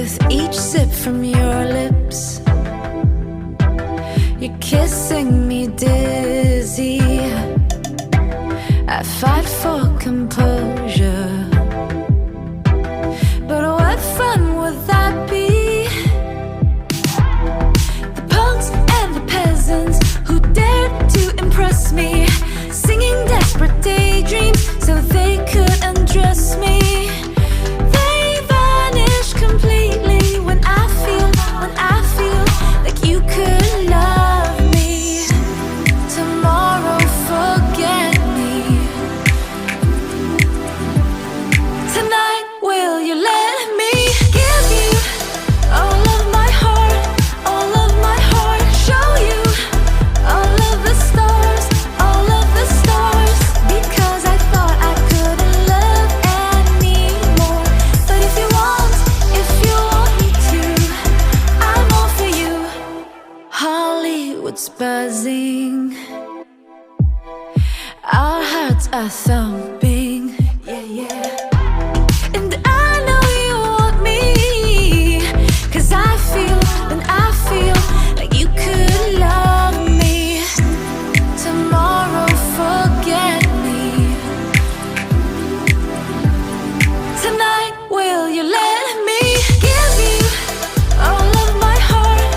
with each sip from your lips. You're kissing me dizzy. I fight for composure, but what fun would that be? The punks and the peasants who dared to impress me, singing desperate daydreams so they could undress me. They vanish completely when I feel like you could love me. Tomorrow forget me. Tonight will you let me give you all of my heart, all of my heart, show you all of the stars, all of the stars, because I thought I couldn't love anymore. But if you want me to, I'm all for you. Hollywood's buzzing, our hearts are thumping, yeah, yeah. And I know you want me, 'cause I feel like you could love me. Tomorrow forget me. Tonight will you let me give you all of my heart,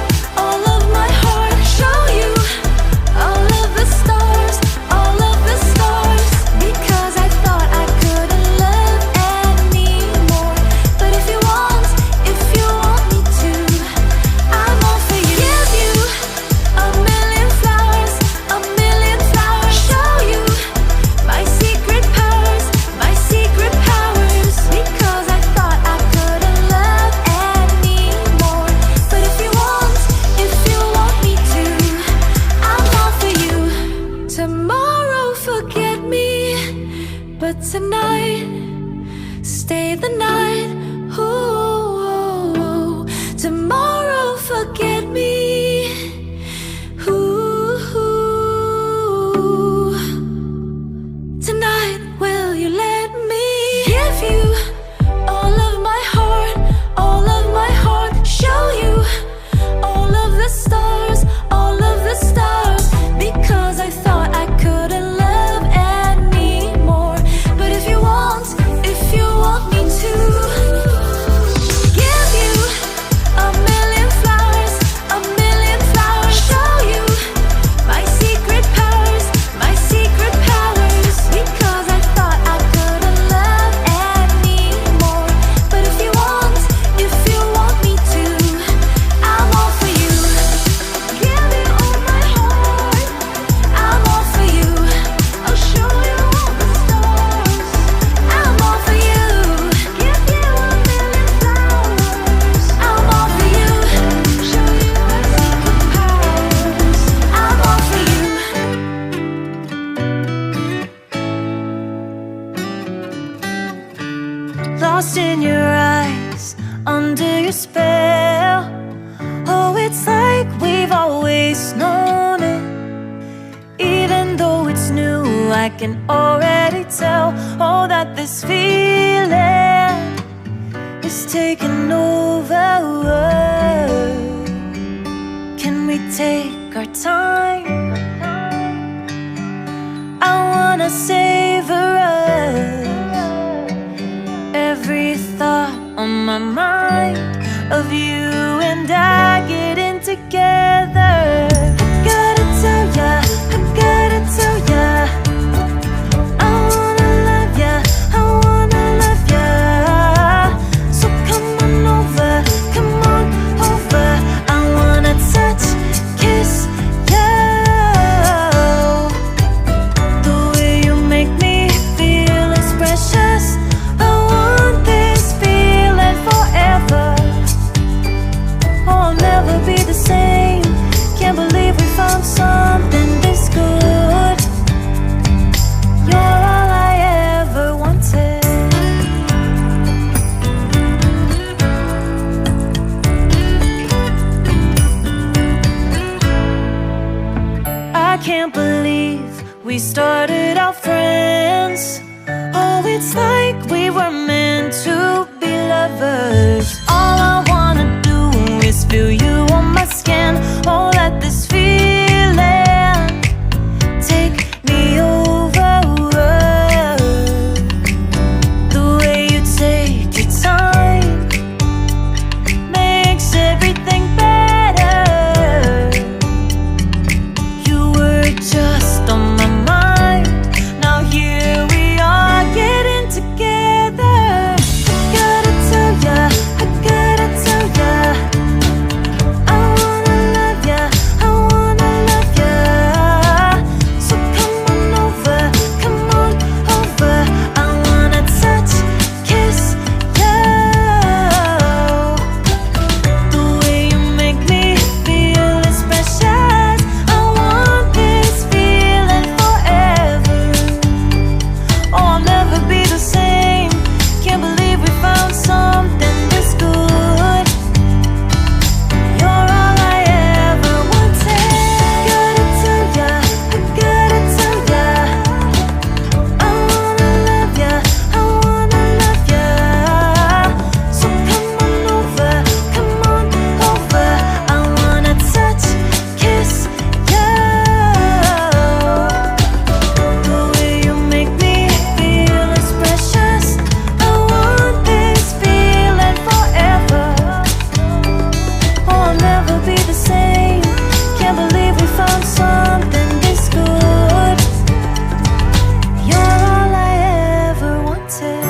all of my heart, show you all of the stars, all of the stars, because I thought I couldn't love anymore. But if you want me to, I'm all for you. Give you a million flowers, show you my secret powers, because I thought I couldn't love anymore. But if you want me to, I'm all for you. Tomorrow forget me, but tonight stay the night. Ooh, tomorrow forget me. Ooh, tonight will you let me give you all of my heart, all of my heart, show you all of the stars, all of the stars, because I thought I couldn't love anymore. But if you want me to, give you a million flowers, show you my secret powers, because I thought I couldn't love anymore. But if you want me to, I'm all for you. Give you all my heart, I'm all for you. I'll show you all the stars, I'm all for you. Give you a million flowers, I'm all for you. Show you my secret powers, I'm all for you. Lost in your eyes, under your spell. Oh, it's like we've always known it. Even though it's new, I can already tell. Oh, that this feeling is taking over. Can we take our time? I wanna savor us. Every thought on my mind of you and I getting together. I gotta tell ya, I wanna love ya, so come on over, I wanna touch, kiss you. The way you make me feel is precious. I want this feeling forever. Oh, I'll never be the same. Can't believe we found something this good. You're all I ever wanted. I can't believe we started out friends. Oh, it's like we were meant to be lovers. All I want just on my mind. Now here we are getting together. I gotta tell ya, I gotta tell ya, I wanna love ya, I wanna love ya. So come on over, come on over. I wanna touch, kiss ya. The way you make me feel is precious. I want this feeling forever. Oh, I'll never be the same. Can't believe we found something this good. You're all I ever wanted. Gotta tell ya, I gotta tell ya, I wanna love ya, I wanna love ya. So come on over, come on over. I wanna touch, kiss ya. The way you make me feel is precious. I want this feeling forever. Oh, I'll never be the same. Can't believe we found something this good. You're all I ever wanted.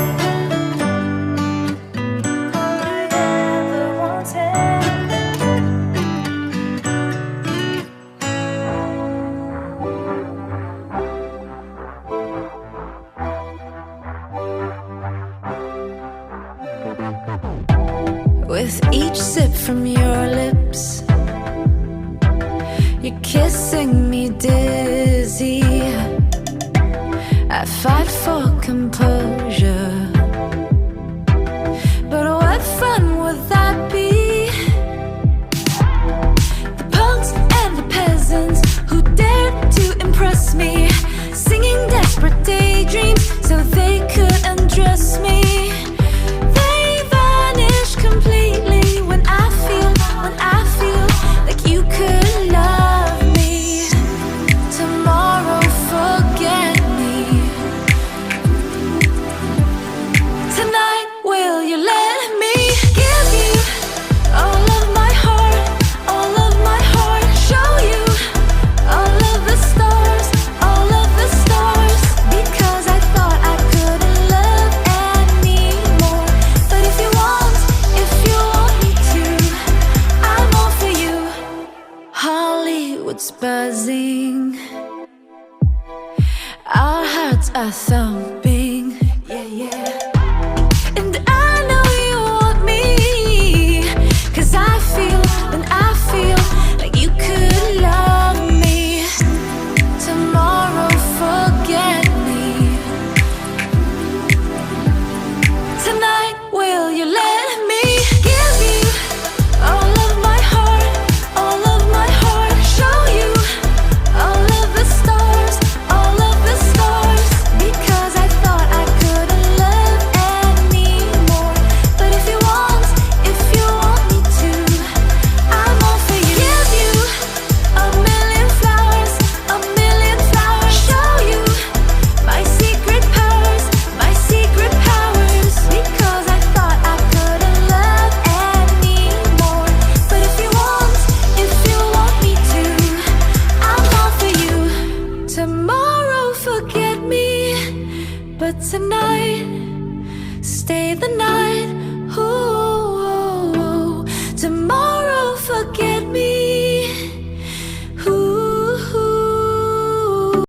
All I ever wanted. With each sip from your lips, you're kissing me dizzy. I fight for composure, but what fun would that be? The punks and the peasants who dared to impress me, singing desperate daydreams so they could undress me. They vanish completely when I feel like you could love me. Tomorrow, forget me. Tonight, will you let me give you all of my heart, all of my heart? Show you all of the stars, all of the stars. Because I thought I couldn't love anymore. But if you want me to, I'm all for you. Hollywood's buzzing, our hearts are thumping, yeah, yeah. And I know you want me, 'cause I feel like you could love me. Tomorrow, forget me. Tonight, will you let me give you all of my heart, all of my heart? Show you all of the stars, all of the stars. Because I thought I couldn't love anymore. But if you want me to, I'm all for you. Give you a million flowers, a million flowers. Show you my secret powers, my secret powers. Because I thought I couldn't love anymore. But if you want me to, I'm all for you. Tomorrow, forget me. But tonight, stay the night.